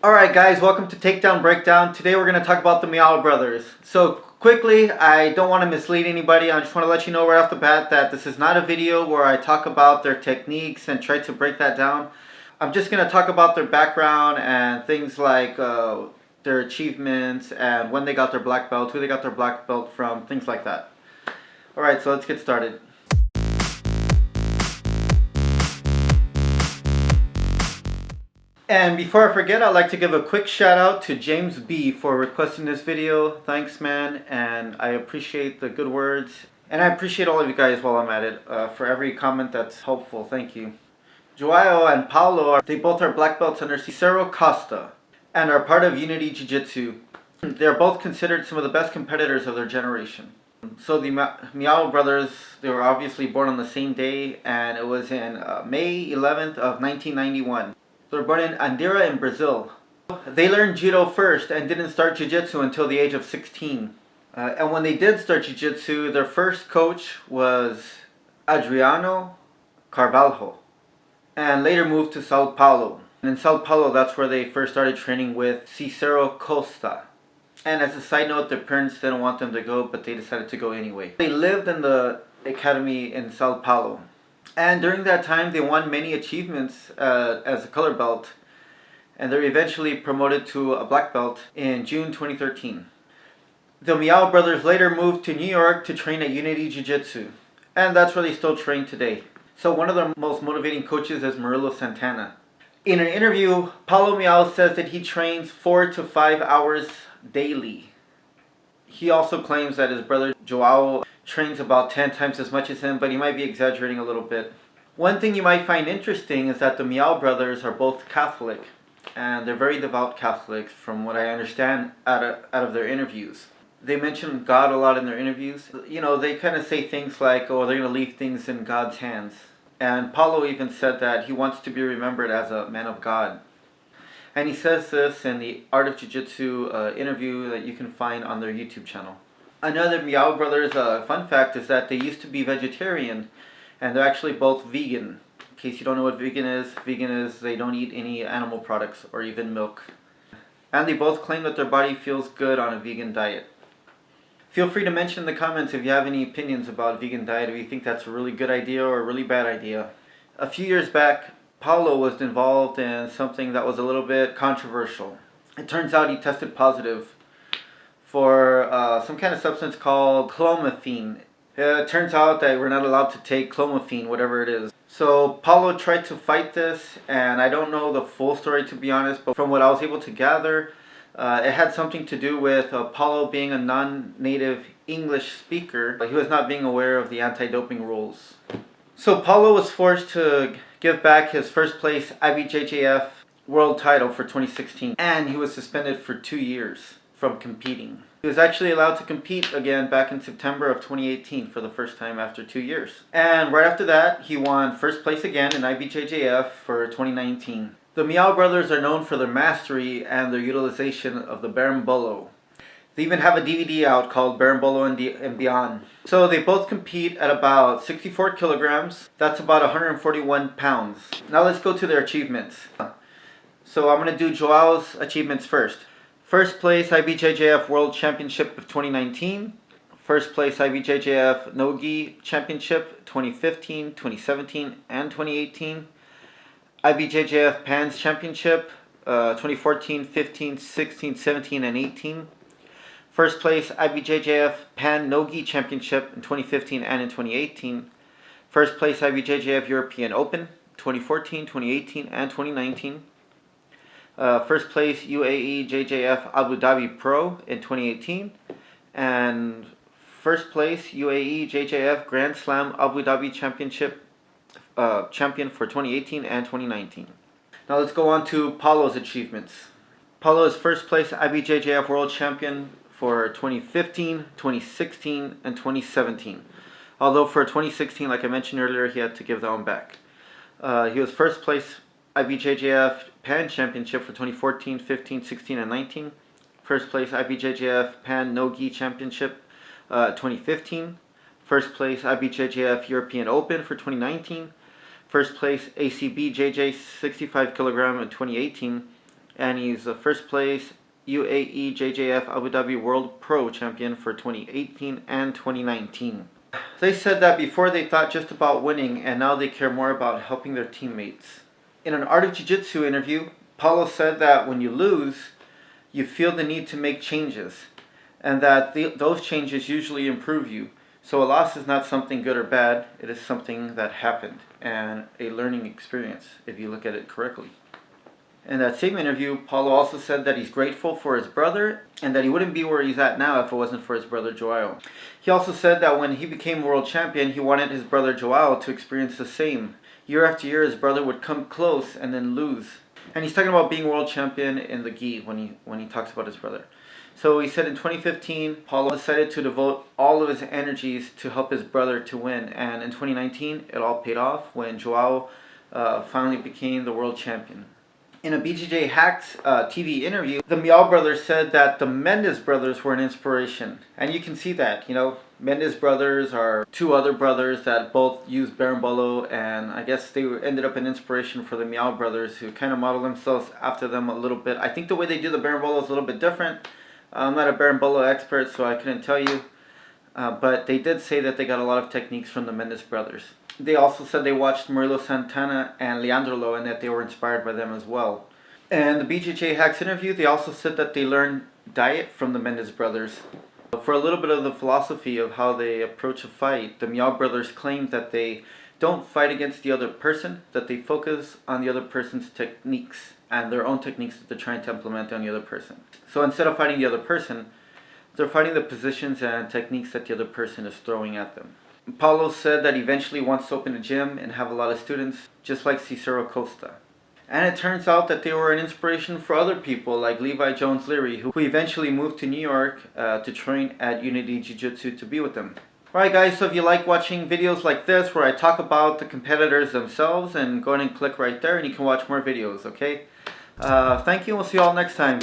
Alright guys, welcome to Takedown Breakdown. Today we're going to talk about the Miyao Brothers. So quickly, I don't want to mislead anybody. I just want to let you know right off the bat that this is not a video where I talk about their techniques and try to break that down. I'm just going to talk about their background and things like their achievements and when they got their black belt, who they got their black belt from, things like that. Alright, so let's get started. And before I forget, I'd like to give a quick shout out to James B for requesting this video. Thanks, man, and I appreciate the good words. And I appreciate all of you guys while I'm at it for every comment that's helpful. Thank you. Joao and Paulo, they both are black belts under Cicero Costha and are part of Unity Jiu Jitsu. They're both considered some of the best competitors of their generation. So the Miyao brothers, they were obviously born on the same day, and it was in May 11th of 1991. They were born in Andira in Brazil. They learned judo first and didn't start jiu-jitsu until the age of 16. And when they did start jiu-jitsu, their first coach was Adriano Carvalho, and later moved to Sao Paulo. And in Sao Paulo, that's where they first started training with Cicero Costha. And as a side note, their parents didn't want them to go, but they decided to go anyway. They lived in the academy in Sao Paulo. And during that time, they won many achievements as a color belt. And they were eventually promoted to a black belt in June 2013. The Miyao brothers later moved to New York to train at Unity Jiu-Jitsu. And that's where they still train today. So one of their most motivating coaches is Murilo Santana. In an interview, Paulo Miyao says that he trains 4 to 5 hours daily. He also claims that his brother Joao trains about 10 times as much as him, but he might be exaggerating a little bit. One thing you might find interesting is that the Miyao brothers are both Catholic, and they're very devout Catholics from what I understand out of their interviews. They mention God a lot in their interviews. You know, they kind of say things like, oh, they're going to leave things in God's hands. And Paulo even said that he wants to be remembered as a man of God. And he says this in the Art of Jiu-Jitsu interview that you can find on their YouTube channel. Another Miyao brothers fun fact is that they used to be vegetarian, and they're actually both vegan. In case you don't know what vegan is they don't eat any animal products or even milk. And they both claim that their body feels good on a vegan diet. Feel free to mention in the comments if you have any opinions about vegan diet, if you think that's a really good idea or a really bad idea. A few years back, Paulo was involved in something that was a little bit controversial. It turns out he tested positive for some kind of substance called clomiphene. It turns out that we're not allowed to take clomiphene, whatever it is. So Paulo tried to fight this, and I don't know the full story to be honest, but from what I was able to gather, it had something to do with Paulo being a non-native English speaker. He was not being aware of the anti-doping rules. So Paulo was forced to give back his first place IBJJF world title for 2016, and he was suspended for 2 years from competing. He was actually allowed to compete again back in September of 2018 for the first time after 2 years. And right after that, he won first place again in IBJJF for 2019. The Miyao brothers are known for their mastery and their utilization of the berimbolo. They even have a DVD out called Berimbolo and Beyond. So they both compete at about 64 kilograms. That's about 141 pounds. Now let's go to their achievements. So I'm going to do Joao's achievements first. First place IBJJF World Championship of 2019. First place IBJJF No-Gi Championship 2015, 2017, and 2018. IBJJF Pans Championship 2014, 15, 16, 17, and 18. First place IBJJF Pan No-Gi Championship in 2015 and in 2018. First place IBJJF European Open 2014, 2018, and 2019. First place UAEJJF Abu Dhabi Pro in 2018. And first place UAEJJF Grand Slam Abu Dhabi Championship champion for 2018 and 2019. Now let's go on to Paulo's achievements. Paulo is first place IBJJF World Champion for 2015, 2016, and 2017. Although for 2016, like I mentioned earlier, he had to give that one back. He was first place IBJJF Pan Championship for 2014, 15, 16, and 19. First place IBJJF Pan No-Gi Championship 2015. First place IBJJF European Open for 2019. First place ACBJJ 65 kilogram in 2018. and he's the first place UAEJJF Abu Dhabi World Pro Champion for 2018 and 2019. They said that before they thought just about winning, and now they care more about helping their teammates. In an Art of Jiu-Jitsu interview, Paulo said that when you lose, you feel the need to make changes, and that those changes usually improve you. So a loss is not something good or bad, it is something that happened, and a learning experience, if you look at it correctly. In that same interview, Paulo also said that he's grateful for his brother and that he wouldn't be where he's at now if it wasn't for his brother Joao. He also said that when he became world champion, he wanted his brother Joao to experience the same. Year after year, his brother would come close and then lose. And he's talking about being world champion in the gi when he talks about his brother. So he said in 2015, Paulo decided to devote all of his energies to help his brother to win. And in 2019, it all paid off when Joao finally became the world champion. In a BJJ Hacks TV interview, the Miyao brothers said that the Mendes brothers were an inspiration. And you can see that, you know, Mendes brothers are two other brothers that both use berimbolo, and I guess they ended up an inspiration for the Miyao brothers, who kind of model themselves after them a little bit. I think the way they do the berimbolo is a little bit different. I'm not a berimbolo expert, so I couldn't tell you. But they did say that they got a lot of techniques from the Mendes brothers. They also said they watched Murilo Santana and Leandro and that they were inspired by them as well. And the BJJ Hacks interview, they also said that they learned diet from the Mendes brothers. For a little bit of the philosophy of how they approach a fight, the Miyao brothers claim that they don't fight against the other person, that they focus on the other person's techniques and their own techniques that they're trying to implement on the other person. So instead of fighting the other person, they're fighting the positions and techniques that the other person is throwing at them. Paulo said that he eventually wants to open a gym and have a lot of students, just like Cicero Costha. And it turns out that they were an inspiration for other people like Levi Jones Leary, who eventually moved to New York to train at Unity Jiu Jitsu to be with them. Alright guys, so if you like watching videos like this where I talk about the competitors themselves, and go ahead and click right there and you can watch more videos, okay? Thank you, and we'll see you all next time.